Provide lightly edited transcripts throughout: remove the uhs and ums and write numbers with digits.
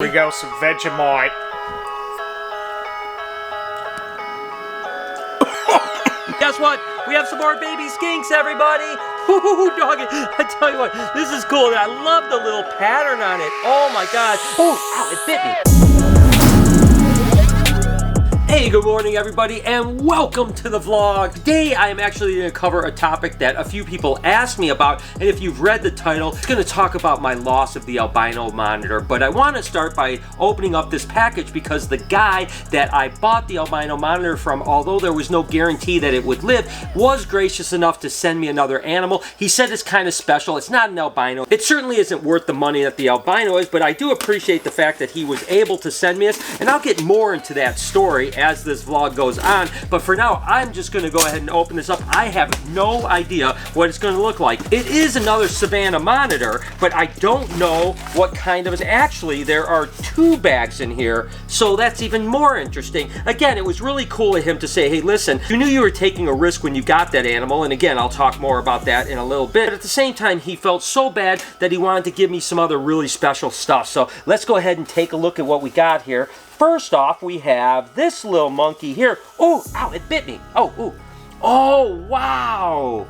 We go some Vegemite. Guess what? We have some more baby skinks, everybody! Woo-hoo-hoo, doggy! I tell you what, this is cool. I love the little pattern on it. Oh my god. Oh, ow, it bit me. Hey, good morning everybody, and welcome to the vlog. Today I am actually going to cover a topic that a few people asked me about, and if you've read the title, it's going to talk about my loss of the Albino Monitor. But I want to start by opening up this package because the guy that I bought the Albino Monitor from, although there was no guarantee that it would live, was gracious enough to send me another animal. He said it's kind of special. It's not an albino. It certainly isn't worth the money that the albino is, but I do appreciate the fact that he was able to send me this, and I'll get more into that story as this vlog goes on. But for now, I'm just going to go ahead and open this up. I have no idea what it's going to look like. It is another Savannah Monitor, but I don't know what kind of. Actually, there are two bags in here, so that's even more interesting. Again, it was really cool of him to say, hey, listen, you knew you were taking a risk when you got that animal, and again, I'll talk more about that in a little bit. But at the same time, he felt so bad that he wanted to give me some other really special stuff. So let's go ahead and take a look at what we got here. First off, we have this little monkey here. Oh, ow, it bit me. Oh, ooh. Oh, wow.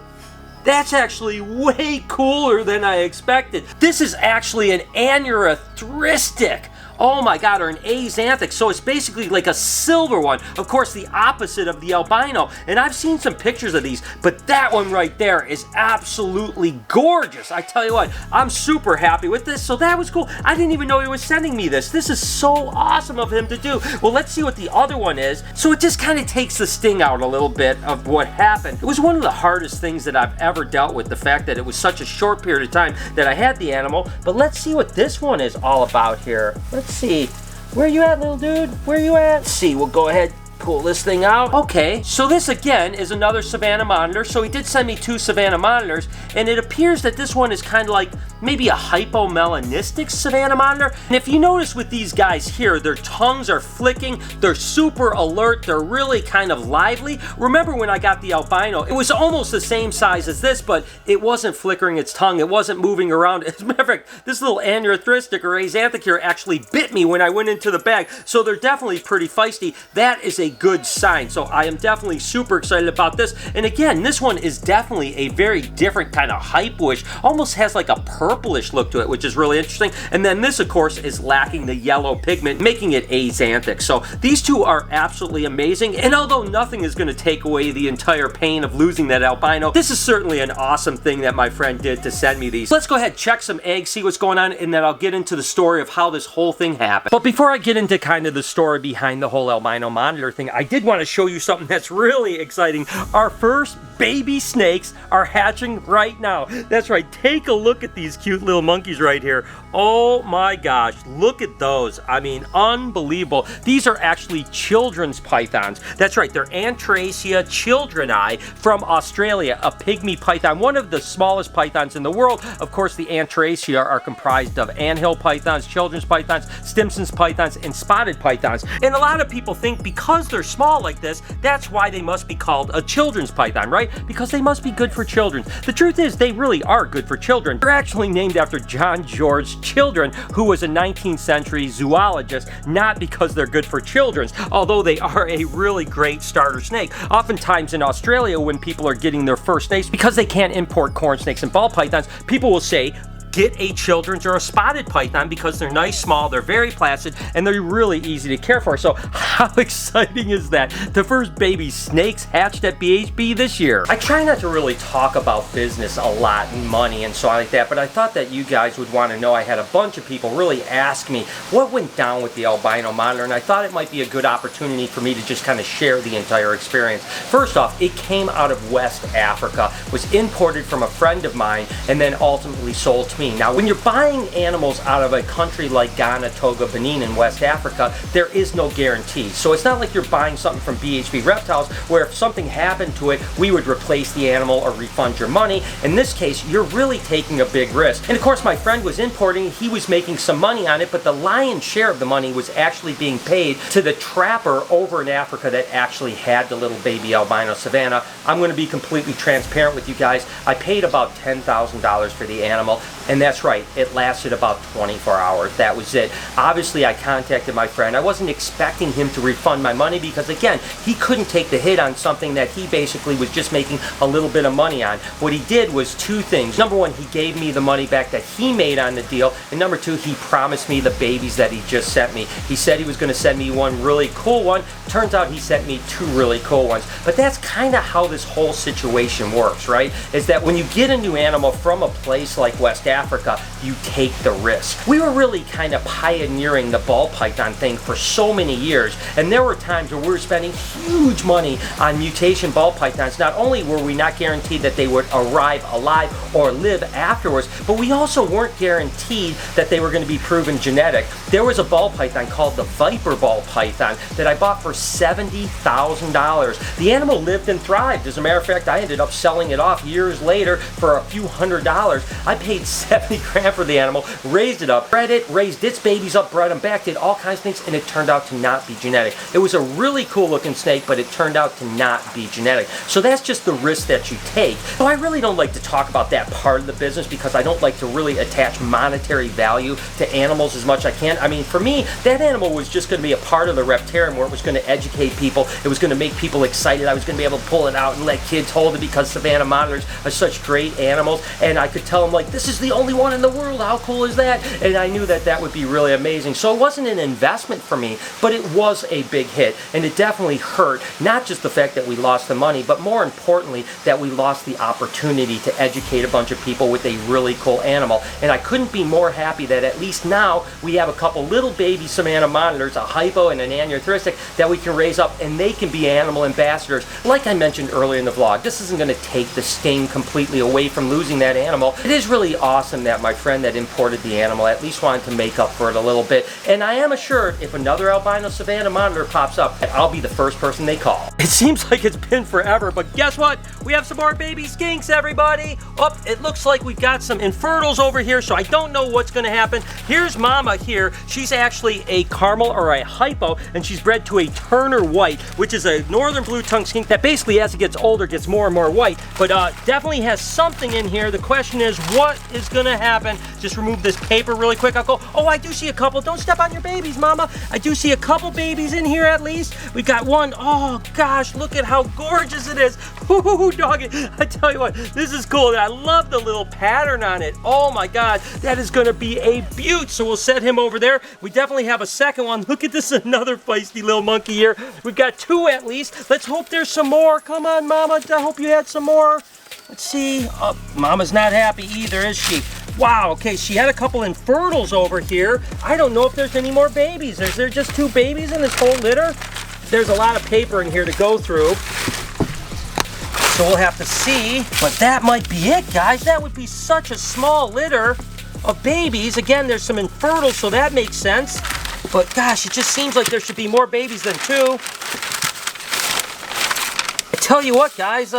That's actually way cooler than I expected. This is actually an aneurystic. Oh my god, or an axanthic. So it's basically like a silver one. Of course, the opposite of the albino. And I've seen some pictures of these, but that one right there is absolutely gorgeous. I tell you what, I'm super happy with this. So that was cool. I didn't even know he was sending me this. This is so awesome of him to do. Well, let's see what the other one is. So it just kind of takes the sting out a little bit of what happened. It was one of the hardest things that I've ever dealt with, the fact that it was such a short period of time that I had the animal. But let's see what this one is all about here. Let's see. Where you at, little dude? Where you at? Let's see. We'll go ahead, pull this thing out. Okay, so this again is another Savannah Monitor. So he did send me two Savannah Monitors, and it appears that this one is kind of like maybe a hypomelanistic Savannah Monitor. And if you notice with these guys here, their tongues are flicking, they're super alert, they're really kind of lively. Remember when I got the albino, it was almost the same size as this, but it wasn't flickering its tongue, it wasn't moving around. As a matter of fact, this little aneurystic or axanthic here actually bit me when I went into the bag, so they're definitely pretty feisty. That is a good sign, so I am definitely super excited about this. And again, this one is definitely a very different kind of hypo-ish, almost has like a purplish look to it, which is really interesting. And then this, of course, is lacking the yellow pigment, making it axanthic. So these two are absolutely amazing, and although nothing is going to take away the entire pain of losing that albino, this is certainly an awesome thing that my friend did to send me these. Let's go ahead, check some eggs, see what's going on, and then I'll get into the story of how this whole thing happened. But before I get into kind of the story behind the whole albino monitor thing, I did want to show you something that's really exciting. Our first baby snakes are hatching right now. That's right, take a look at these cute little monkeys right here. Oh my gosh, look at those. I mean, unbelievable. These are actually children's pythons. That's right, they're Antracia childreni from Australia, a pygmy python, one of the smallest pythons in the world. Of course, the Antracia are comprised of anthill pythons, children's pythons, Stimson's pythons, and spotted pythons. And a lot of people think because they're small like this, that's why they must be called a children's python, right? Because they must be good for children. The truth is, they really are good for children. They're actually named after John George Children, who was a 19th century zoologist, not because they're good for children, although they are a really great starter snake. Oftentimes in Australia, when people are getting their first snakes, because they can't import corn snakes and ball pythons, people will say, get a children's or a spotted python because they're nice, small, they're very placid, and they're really easy to care for. So how exciting is that? The first baby snakes hatched at BHB this year. I try not to really talk about business a lot and money and so on like that, but I thought that you guys would want to know. I had a bunch of people really ask me what went down with the albino monitor, and I thought it might be a good opportunity for me to just kind of share the entire experience. First off, it came out of West Africa, was imported from a friend of mine, and then ultimately sold to me. Now, when you're buying animals out of a country like Ghana, Togo, Benin, and West Africa, there is no guarantee. So it's not like you're buying something from BHB Reptiles where if something happened to it, we would replace the animal or refund your money. In this case, you're really taking a big risk. And of course, my friend was importing, he was making some money on it, but the lion's share of the money was actually being paid to the trapper over in Africa that actually had the little baby albino Savannah. I'm going to be completely transparent with you guys. I paid about $10,000 for the animal. And that's right, it lasted about 24 hours. That was it. Obviously, I contacted my friend. I wasn't expecting him to refund my money because, again, he couldn't take the hit on something that he basically was just making a little bit of money on. What he did was two things. Number one, he gave me the money back that he made on the deal. And number two, he promised me the babies that he just sent me. He said he was going to send me one really cool one. Turns out he sent me two really cool ones. But that's kind of how this whole situation works, right? Is that when you get a new animal from a place like West Africa, you take the risk. We were really kind of pioneering the ball python thing for so many years, and there were times where we were spending huge money on mutation ball pythons. Not only were we not guaranteed that they would arrive alive or live afterwards, but we also weren't guaranteed that they were going to be proven genetic. There was a ball python called the Viper ball python that I bought for $70,000. The animal lived and thrived. As a matter of fact, I ended up selling it off years later for a few $100s. I paid 70 grand for the animal, raised it up, bred it, raised its babies up, bred them back, did all kinds of things, and it turned out to not be genetic. It was a really cool looking snake, but it turned out to not be genetic. So that's just the risk that you take. So I really don't like to talk about that part of the business because I don't like to really attach monetary value to animals as much as I can. I mean, for me, that animal was just going to be a part of the Reptarium where it was going to educate people. It was going to make people excited. I was going to be able to pull it out and let kids hold it because Savannah monitors are such great animals. And I could tell them, like, this is the only one in the world. How cool is that? And I knew that that would be really amazing. So it wasn't an investment for me, but it was a big hit. And it definitely hurt. Not just the fact that we lost the money, but more importantly, that we lost the opportunity to educate a bunch of people with a really cool animal. And I couldn't be more happy that at least now we have a couple little baby Savannah monitors, a hypo and an anuthristic, that we can raise up and they can be animal ambassadors. Like I mentioned earlier in the vlog, this isn't going to take the sting completely away from losing that animal. It is really awesome that my friend that imported the animal at least wanted to make up for it a little bit. And I am assured if another albino Savannah monitor pops up, I'll be the first person they call. It seems like it's been forever, but guess what? We have some more baby skinks, everybody. Oh, it looks like we've got some infertils over here, so I don't know what's going to happen. Here's Mama here. She's actually a caramel or a hypo, and she's bred to a Turner white, which is a northern blue-tongued skink that basically, as it gets older, gets more and more white, but definitely has something in here. The question is, what is going to happen? Just remove this paper really quick. I'll go, oh, I do see a couple. Don't step on your babies, Mama. I do see a couple babies in here at least. We've got one. Oh, gosh, look at how gorgeous it is. Ooh, doggy. I tell you what, this is cool. I love the little pattern on it. Oh, my God. That is going to be a beaut. So we'll set him over there. We definitely have a second one. Look at this, another feisty little monkey here. We've got two at least. Let's hope there's some more. Come on, Mama. I hope you had some more. Let's see. Oh, Mama's not happy either, is she? Wow, okay, she had a couple infertils over here. I don't know if there's any more babies. Is there just two babies in this whole litter? There's a lot of paper in here to go through. So we'll have to see. But that might be it, guys. That would be such a small litter of babies. Again, there's some infertile, so that makes sense. But gosh, it just seems like there should be more babies than two. I tell you what, guys,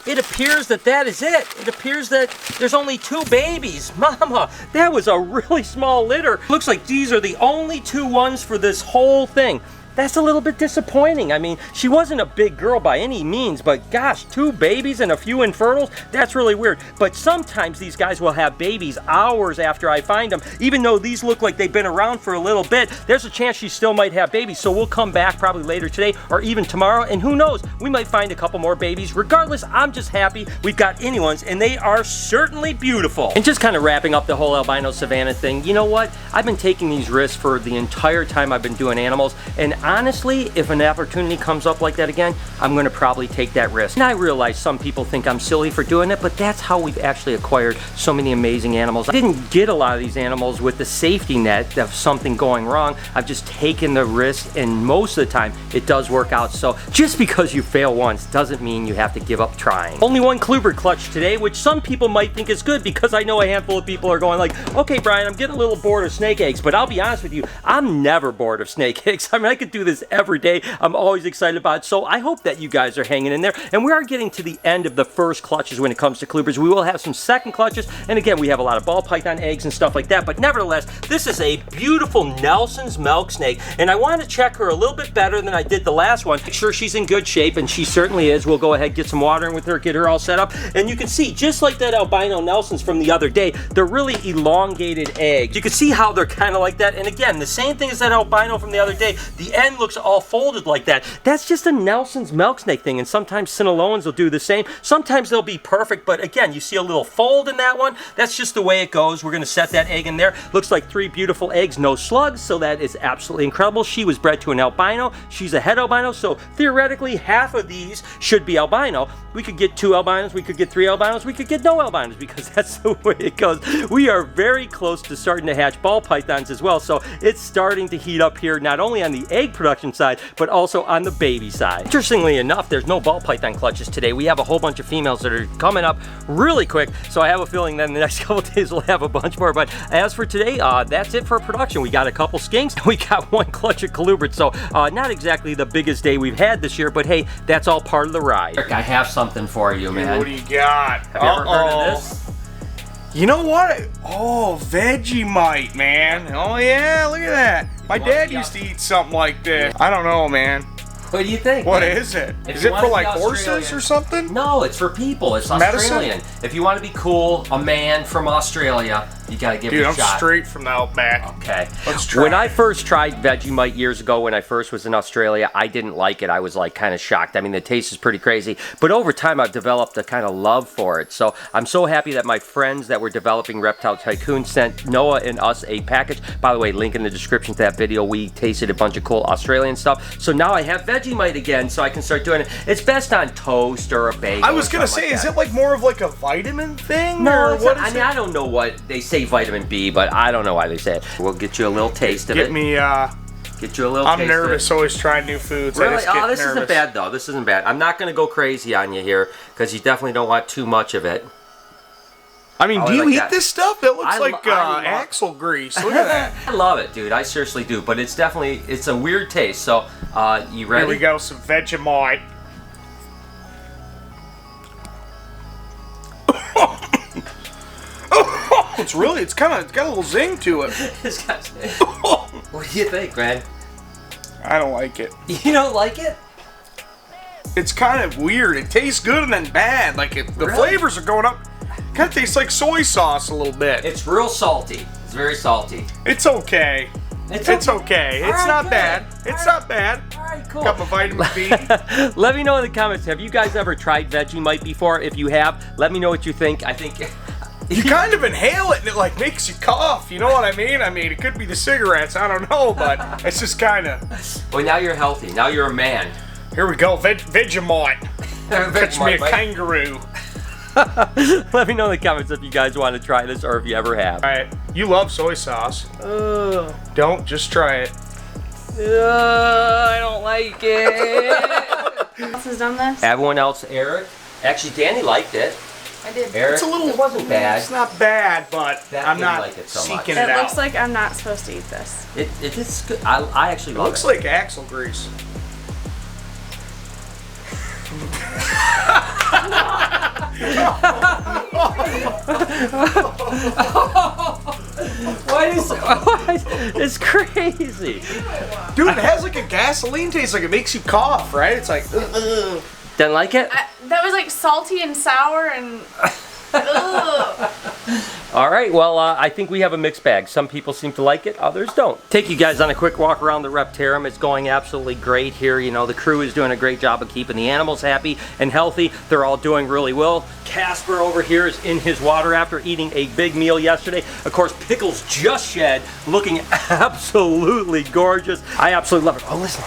it appears that that is it. It appears that there's only two babies. Mama, that was a really small litter. Looks like these are the only two ones for this whole thing. That's a little bit disappointing. I mean, she wasn't a big girl by any means, but gosh, two babies and a few infertils, that's really weird. But sometimes these guys will have babies hours after I find them. Even though these look like they've been around for a little bit, there's a chance she still might have babies. So we'll come back probably later today or even tomorrow, and who knows, we might find a couple more babies. Regardless, I'm just happy we've got any ones, and they are certainly beautiful. And just kind of wrapping up the whole albino Savannah thing, you know what? I've been taking these risks for the entire time I've been doing animals, and honestly, if an opportunity comes up like that again, I'm going to probably take that risk. And I realize some people think I'm silly for doing it, but that's how we've actually acquired so many amazing animals. I didn't get a lot of these animals with the safety net of something going wrong. I've just taken the risk, and most of the time, it does work out. So just because you fail once doesn't mean you have to give up trying. Only one Colubrid clutch today, which some people might think is good because I know a handful of people are going like, okay, Brian, I'm getting a little bored of snake eggs, but I'll be honest with you, I'm never bored of snake eggs. I mean, I could could do this every day. I'm always excited about it. So I hope that you guys are hanging in there. And we are getting to the end of the first clutches when it comes to Colubrids. We will have some second clutches. And again, we have a lot of ball python eggs and stuff like that. But nevertheless, this is a beautiful Nelson's milk snake. And I want to check her a little bit better than I did the last one. Make sure she's in good shape, and she certainly is. We'll go ahead, get some water in with her, get her all set up. And you can see, just like that albino Nelson's from the other day, they're really elongated eggs. You can see how they're kind of like that. And again, the same thing as that albino from the other day. The end looks all folded like that. That's just a Nelson's milk snake thing. And sometimes Sinaloans will do the same. Sometimes they'll be perfect, but again, you see a little fold in that one. That's just the way it goes. We're going to set that egg in there. Looks like 3 beautiful eggs, no slugs, so that is absolutely incredible. She was bred to an albino. She's a het albino, so theoretically half of these should be albino. We could get 2 albinos, we could get 3 albinos, we could get no albinos, because that's the way it goes. We are very close to starting to hatch ball pythons as well, so it's starting to heat up here, not only on the egg production side, but also on the baby side. Interestingly enough, there's no ball python clutches today. We have a whole bunch of females that are coming up really quick, so I have a feeling that in the next couple days we'll have a bunch more. But as for today, that's it for production. We got a couple skinks, we got 1 clutch of Colubrid, so not exactly the biggest day we've had this year, but hey, that's all part of the ride. Eric, I have something for you, man. What do you got? Have you ever heard of this? You know what? Oh, Vegemite, man. Oh yeah, look at that. My dad used to eat something like this. I don't know, man. What do you think? What is it? Is it for like horses or something? No, it's for people. It's Australian. If you want to be cool, a man from Australia, you gotta give it a shot. Dude, I'm straight from the outback. Okay. Let's try. When I first tried Vegemite years ago, when I first was in Australia, I didn't like it. I was like kind of shocked. I mean, the taste is pretty crazy. But over time, I've developed a kind of love for it. So I'm so happy that my friends that were developing Reptile Tycoon sent Noah and us a package. By the way, link in the description to that video. We tasted a bunch of cool Australian stuff. So now I have Vegemite again, so I can start doing it. It's best on toast or a bagel. I was gonna say, is it like more of like a vitamin thing? No, or what I mean, I don't know what they say, vitamin B, but I don't know why they say it. We'll get you a little taste of it. Get you a little taste. I'm nervous always trying new foods. Really? Oh, this isn't bad though. This isn't bad. I'm not gonna go crazy on you here, because you definitely don't want too much of it. I mean, do you eat this stuff? It looks like axle grease. Look at that. I love it, dude. I seriously do. But it's definitely, it's a weird taste. So, you ready? Here we go, some Vegemite. It's got a little zing to it. What do you think, man? I don't like it. You don't like it? It's kind of weird. It tastes good and then bad. Like the flavors are going up. Kind of tastes like soy sauce a little bit. It's real salty. It's very salty. It's okay. It's okay. It's not bad. It's not bad. All right, cool. Got my vitamin B. Let me know in the comments. Have you guys ever tried Vegemite before? If you have, let me know what you think. I think you kind of inhale it and it like makes you cough. You know what I mean? I mean, it could be the cigarettes. I don't know, but it's just kind of. Well, now you're healthy. Now you're a man. Here we go. Vegemite. Catch me a kangaroo. Let me know in the comments if you guys want to try this or if you ever have. Alright, you love soy sauce. Don't, just try it. I don't like it. Who else has done this? Everyone else, Eric. Actually, Danny liked it. I did. Eric, it's a little, it wasn't bad. It's not bad, but I'm not like it so seeking much. it out. It looks like I'm not supposed to eat this. It is good. I actually love it. It looks like axle grease. It's crazy. Dude, it has like a gasoline taste, like it makes you cough, right? It's like, Didn't like it? That was like salty and sour and All right, well, I think we have a mixed bag. Some people seem to like it, others don't. Take you guys on a quick walk around the Reptarium. It's going absolutely great here. You know, the crew is doing a great job of keeping the animals happy and healthy. They're all doing really well. Casper over here is in his water after eating a big meal yesterday. Of course, Pickles just shed, looking absolutely gorgeous. I absolutely love it. Oh, listen.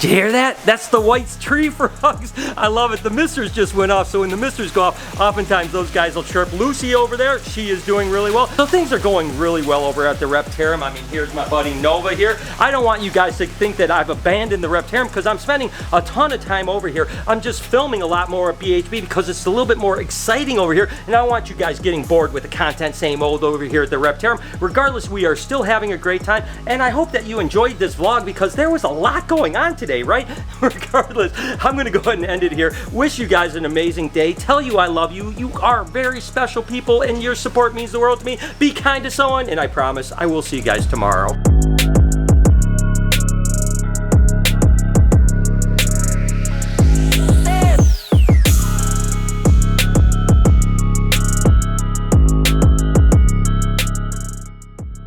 Did you hear that? That's the white tree frogs. I love it. The misters just went off, so when the misters go off, oftentimes those guys will chirp. Lucy over there, she is doing really well. So things are going really well over at the Reptarium. I mean, here's my buddy Nova here. I don't want you guys to think that I've abandoned the Reptarium because I'm spending a ton of time over here. I'm just filming a lot more at BHB because it's a little bit more exciting over here, and I don't want you guys getting bored with the content same old over here at the Reptarium. Regardless, we are still having a great time, and I hope that you enjoyed this vlog because there was a lot going on today, right? Regardless, I'm gonna go ahead and end it here. Wish you guys an amazing day. Tell you I love you. You are very special people, and your support means the world to me. Be kind to someone, and I promise I will see you guys tomorrow.